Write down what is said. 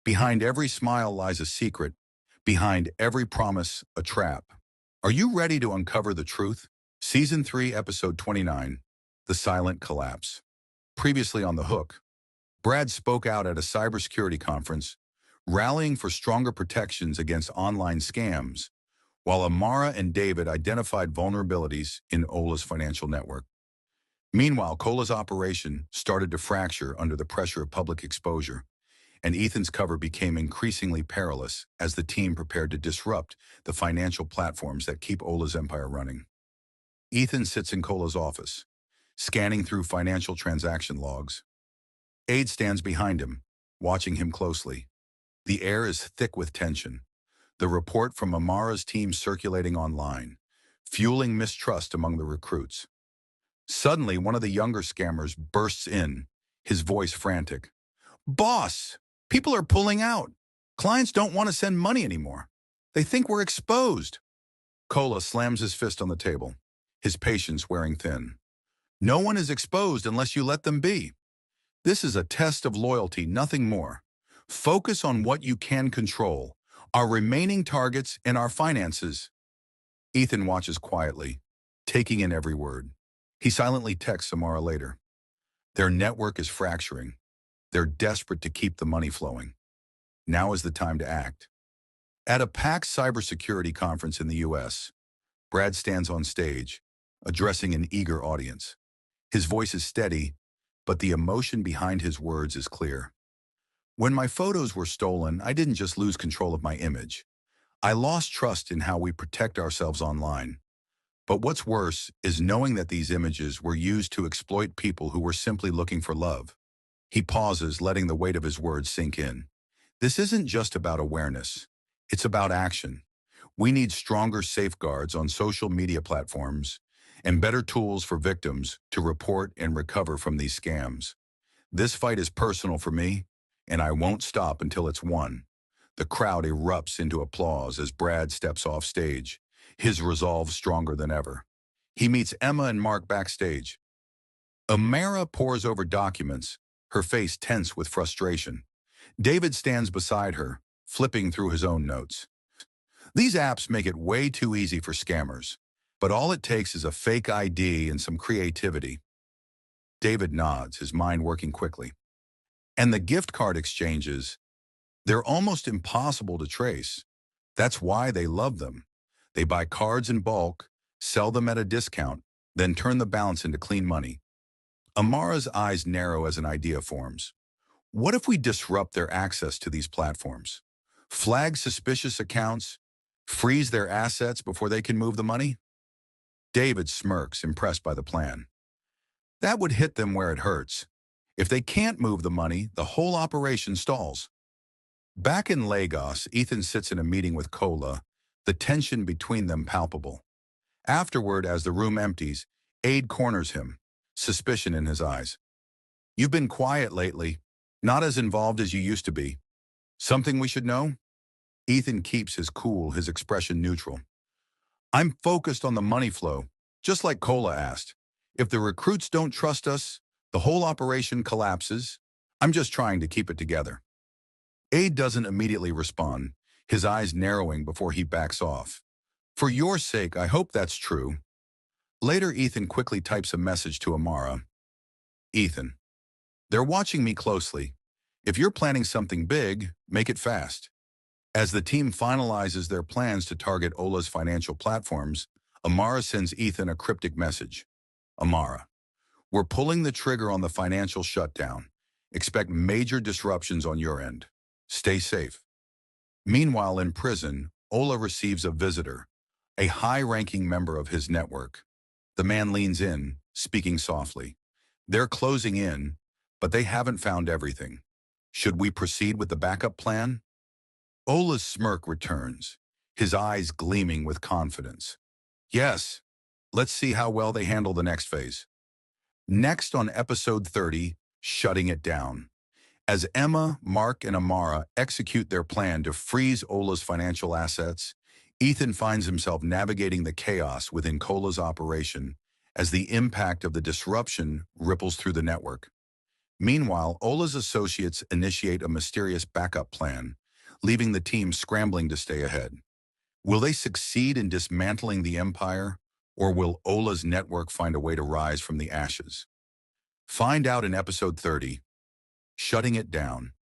Behind every smile lies a secret. Behind every promise, a trap. Are you ready to uncover the truth? Season 3, Episode 29, The Silent Collapse. Previously on The Hook, Brad spoke out at a cybersecurity conference, rallying for stronger protections against online scams, while Amara and David identified vulnerabilities in Ola's financial network. Meanwhile, Cola's operation started to fracture under the pressure of public exposure, and Ethan's cover became increasingly perilous as the team prepared to disrupt the financial platforms that keep Ola's empire running. Ethan sits in Cola's office, scanning through financial transaction logs. Aide stands behind him, watching him closely. The air is thick with tension, the report from Amara's team circulating online, fueling mistrust among the recruits. Suddenly, one of the younger scammers bursts in, his voice frantic. "Boss, people are pulling out. Clients don't want to send money anymore. They think we're exposed." Cola slams his fist on the table, his patience wearing thin. "No one is exposed unless you let them be. This is a test of loyalty, nothing more. Focus on what you can control, our remaining targets and our finances." Ethan watches quietly, taking in every word. He silently texts Amara later. Their network is fracturing. They're desperate to keep the money flowing. Now is the time to act. At a packed cybersecurity conference in the U.S., Brad stands on stage, addressing an eager audience. His voice is steady, but the emotion behind his words is clear. "When my photos were stolen, I didn't just lose control of my image. I lost trust in how we protect ourselves online. But what's worse is knowing that these images were used to exploit people who were simply looking for love." He pauses, letting the weight of his words sink in. This isn't just about awareness. It's about action. We need stronger safeguards on social media platforms and better tools for victims to report and recover from these scams. This fight is personal for me, and I won't stop until it's won. The crowd erupts into applause as Brad steps off stage, his resolve stronger than ever. He meets Emma and Mark backstage. Amara pores over documents, her face tense with frustration. David stands beside her, flipping through his own notes. These apps make it way too easy for scammers, but all it takes is a fake ID and some creativity. David nods, his mind working quickly. And the gift card exchanges, they're almost impossible to trace. That's why they love them. They buy cards in bulk, sell them at a discount, then turn the balance into clean money. Amara's eyes narrow as an idea forms. What if we disrupt their access to these platforms? Flag suspicious accounts? Freeze their assets before they can move the money? David smirks, impressed by the plan. That would hit them where it hurts. If they can't move the money, the whole operation stalls. Back in Lagos, Ethan sits in a meeting with Cola, the tension between them palpable. Afterward, as the room empties, Aide corners him, suspicion in his eyes. "You've been quiet lately, not as involved as you used to be. Something we should know?" Ethan keeps his cool, his expression neutral. "I'm focused on the money flow, just like Cola asked. If the recruits don't trust us, the whole operation collapses. I'm just trying to keep it together." Aide doesn't immediately respond, his eyes narrowing before he backs off. "For your sake, I hope that's true." Later, Ethan quickly types a message to Amara. "Ethan, they're watching me closely. If you're planning something big, make it fast." As the team finalizes their plans to target Ola's financial platforms, Amara sends Ethan a cryptic message. "Amara, we're pulling the trigger on the financial shutdown. Expect major disruptions on your end. Stay safe." Meanwhile, in prison, Ola receives a visitor, a high-ranking member of his network. The man leans in, speaking softly. "They're closing in, but they haven't found everything. Should we proceed with the backup plan?" Ola's smirk returns, his eyes gleaming with confidence. "Yes, let's see how well they handle the next phase." Next on episode 30, Shutting It Down. As Emma, Mark, and Amara execute their plan to freeze Ola's financial assets, Ethan finds himself navigating the chaos within Cola's operation as the impact of the disruption ripples through the network. Meanwhile, Ola's associates initiate a mysterious backup plan, leaving the team scrambling to stay ahead. Will they succeed in dismantling the empire, or will Ola's network find a way to rise from the ashes? Find out in episode 30, Shutting It Down.